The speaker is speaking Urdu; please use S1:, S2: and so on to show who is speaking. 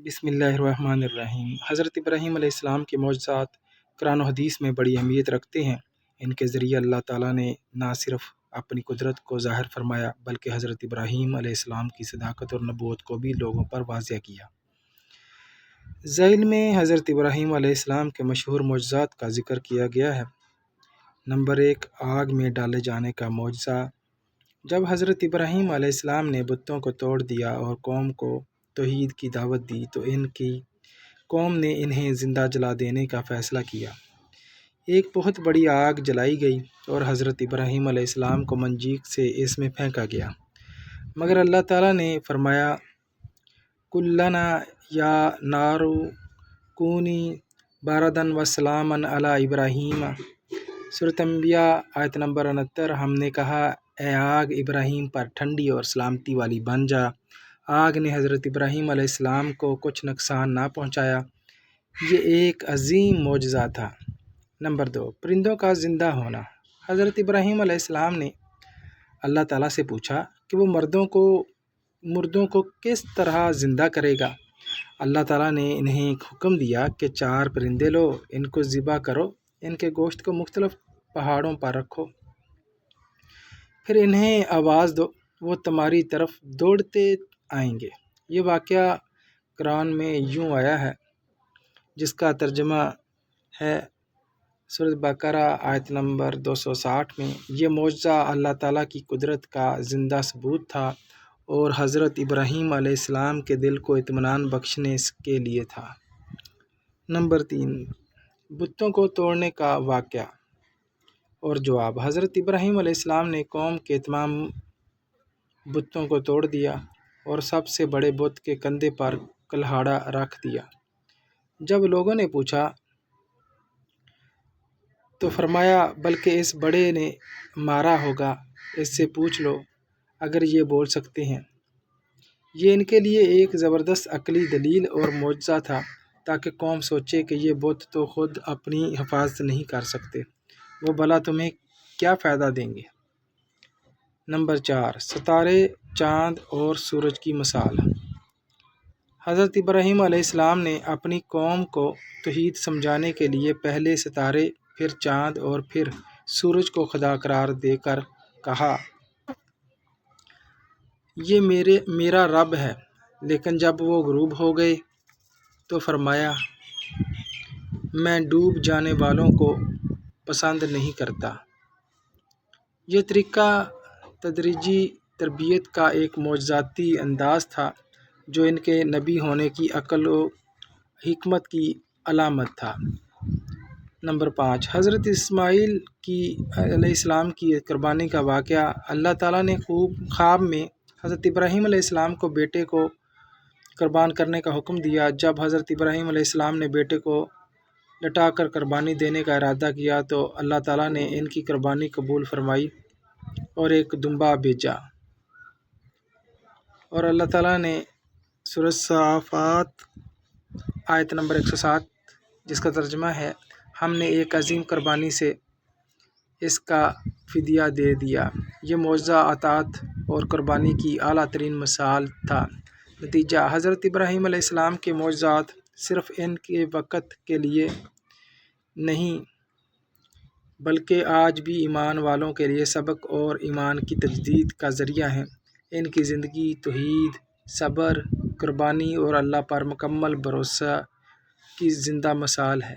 S1: بسم اللہ الرحمن الرحیم۔ حضرت ابراہیم علیہ السلام کے معجزات قرآن و حدیث میں بڑی اہمیت رکھتے ہیں۔ ان کے ذریعے اللہ تعالیٰ نے نہ صرف اپنی قدرت کو ظاہر فرمایا بلکہ حضرت ابراہیم علیہ السلام کی صداقت اور نبوت کو بھی لوگوں پر واضح کیا۔ ذیل میں حضرت ابراہیم علیہ السلام کے مشہور معجزات کا ذکر کیا گیا ہے۔ نمبر 1، آگ میں ڈالے جانے کا معجزہ۔ جب حضرت ابراہیم علیہ السلام نے بتوں کو توڑ دیا اور قوم کو توحید کی دعوت دی تو ان کی قوم نے انہیں زندہ جلا دینے کا فیصلہ کیا۔ ایک بہت بڑی آگ جلائی گئی اور حضرت ابراہیم علیہ السلام کو منجنیق سے اس میں پھینکا گیا، مگر اللہ تعالیٰ نے فرمایا قُلْنَا یا نَارُ کُونِی بَرْدًا وَسَلَامًا عَلیٰ ابراہیم۔ سورۃ انبیاء آیت نمبر 69۔ ہم نے کہا اے آگ ابراہیم پر ٹھنڈی اور سلامتی والی بن جا۔ آگ نے حضرت ابراہیم علیہ السلام کو کچھ نقصان نہ پہنچایا۔ یہ ایک عظیم معجزہ تھا۔ نمبر 2، پرندوں کا زندہ ہونا۔ حضرت ابراہیم علیہ السلام نے اللہ تعالیٰ سے پوچھا کہ وہ مردوں کو کس طرح زندہ کرے گا۔ اللہ تعالیٰ نے انہیں ایک حکم دیا کہ 4 پرندے لو، ان کو ذبح کرو، ان کے گوشت کو مختلف پہاڑوں پر رکھو، پھر انہیں آواز دو، وہ تمہاری طرف دوڑتے آئیں گے۔ یہ واقعہ قرآن میں یوں آیا ہے، جس کا ترجمہ ہے سورۃ بقرہ آیت نمبر 260 میں۔ یہ معجزہ اللہ تعالیٰ کی قدرت کا زندہ ثبوت تھا اور حضرت ابراہیم علیہ السلام کے دل کو اطمینان بخشنے کے لیے تھا۔ نمبر 3، بتوں کو توڑنے کا واقعہ اور جواب۔ حضرت ابراہیم علیہ السلام نے قوم کے تمام بتوں کو توڑ دیا اور سب سے بڑے بت کے کندھے پر کلہاڑا رکھ دیا۔ جب لوگوں نے پوچھا تو فرمایا بلکہ اس بڑے نے مارا ہوگا، اس سے پوچھ لو اگر یہ بول سکتے ہیں۔ یہ ان کے لیے ایک زبردست عقلی دلیل اور معجزہ تھا تاکہ قوم سوچے کہ یہ بت تو خود اپنی حفاظت نہیں کر سکتے، وہ بھلا تمہیں کیا فائدہ دیں گے۔ نمبر 4، ستارے، چاند اور سورج کی مثال۔ حضرت ابراہیم علیہ السلام نے اپنی قوم کو توحید سمجھانے کے لیے پہلے ستارے، پھر چاند اور پھر سورج کو خدا قرار دے کر کہا یہ میرا رب ہے، لیکن جب وہ غروب ہو گئے تو فرمایا میں ڈوب جانے والوں کو پسند نہیں کرتا۔ یہ طریقہ تدریجی تربیت کا ایک معجزاتی انداز تھا جو ان کے نبی ہونے کی عقل و حکمت کی علامت تھا۔ نمبر 5، حضرت اسماعیل علیہ السلام کی قربانی کا واقعہ۔ اللہ تعالیٰ نے خواب میں حضرت ابراہیم علیہ السلام کو بیٹے کو قربان کرنے کا حکم دیا۔ جب حضرت ابراہیم علیہ السلام نے بیٹے کو لٹا کر قربانی دینے کا ارادہ کیا تو اللہ تعالیٰ نے ان کی قربانی قبول فرمائی اور ایک دمبا بھیجا، اور اللہ تعالیٰ نے سورۃ الصافات آیت نمبر 107، جس کا ترجمہ ہے ہم نے ایک عظیم قربانی سے اس کا فدیہ دے دیا۔ یہ معجزہ اطاعت اور قربانی کی اعلیٰ ترین مثال تھا۔ نتیجہ، حضرت ابراہیم علیہ السلام کے معجزات صرف ان کے وقت کے لیے نہیں بلکہ آج بھی ایمان والوں کے لیے سبق اور ایمان کی تجدید کا ذریعہ ہیں۔ ان کی زندگی توحید، صبر، قربانی اور اللہ پر مکمل بھروسے کی زندہ مثال ہے۔